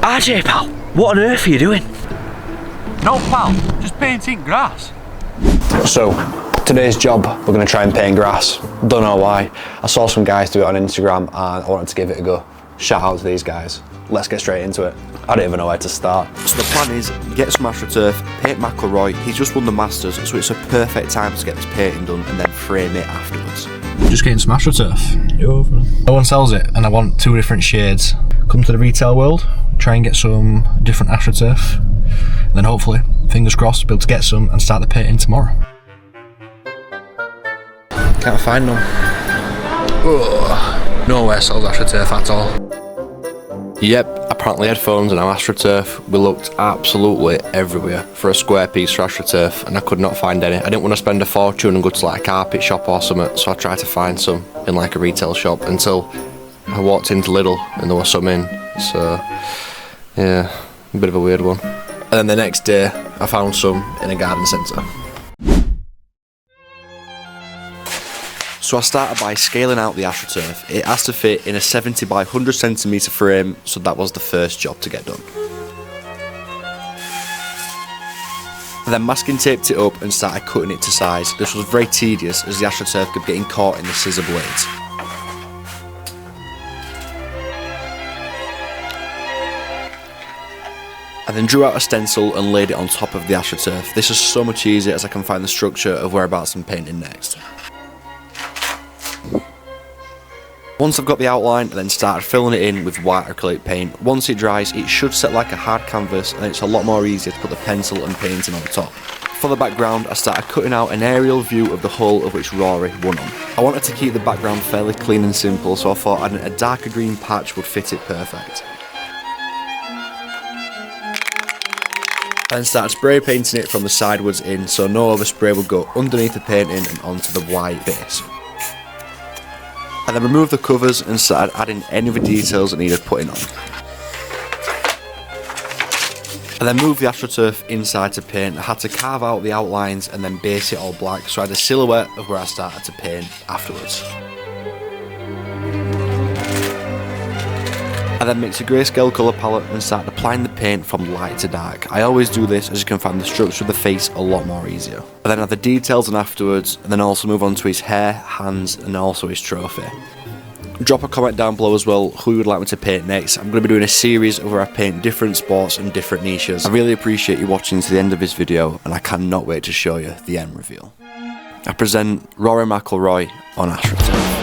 RJ, pal, what on earth are you doing? No, pal, just painting grass. So, today's job, we're going to try and paint grass. Don't know why. I saw some guys do it on Instagram and I wanted to give it a go. Shout out to these guys. Let's get straight into it. I don't even know where to start. So the plan is, get some AstroTurf, paint McElroy. He's just won the Masters, so it's a perfect time to get this painting done and then frame it afterwards. Just getting some AstroTurf. No one sells it and I want 2 different shades. Come to the retail world, try and get some different AstroTurf, and then hopefully, fingers crossed, be able to get some and start the painting tomorrow. Can't find none. Ugh. Nowhere sells AstroTurf at all. Yep, apparently headphones and now AstroTurf. We looked absolutely everywhere for a square piece for AstroTurf and I could not find any. I didn't want to spend a fortune and go to like a carpet shop or something, so I tried to find some in like a retail shop until I walked into Lidl and there was some in. So yeah, a bit of a weird one. And then the next day I found some in a garden centre. So I started by scaling out the AstroTurf. It has to fit in a 70 by 100 centimetre frame, so that was the first job to get done. I then masking taped it up and started cutting it to size. This was very tedious as the AstroTurf kept getting caught in the scissor blades. I then drew out a stencil and laid it on top of the AstroTurf. This is so much easier as I can find the structure of whereabouts I'm painting next. Once I've got the outline, I then started filling it in with white acrylic paint. Once it dries, it should set like a hard canvas and it's a lot more easier to put the pencil and painting on top. For the background, I started cutting out an aerial view of the hull of which Rory won on. I wanted to keep the background fairly clean and simple, so I thought adding a darker green patch would fit it perfect. I then started spray painting it from the sidewards in so no overspray would go underneath the painting and onto the white base. I then removed the covers and started adding any of the details that needed putting on. I then moved the AstroTurf inside to paint. I had to carve out the outlines and then base it all black, so I had a silhouette of where I started to paint afterwards. I then mixed a grayscale colour palette and started applying the paint from light to dark. I always do this as you can find the structure of the face a lot more easier. I then add the details on afterwards and then also move on to his hair, hands and also his trophy. Drop a comment down below as well who you would like me to paint next. I'm going to be doing a series where I paint different sports and different niches. I really appreciate you watching to the end of this video and I cannot wait to show you the end reveal. I present Rory McIlroy on AstroTurf.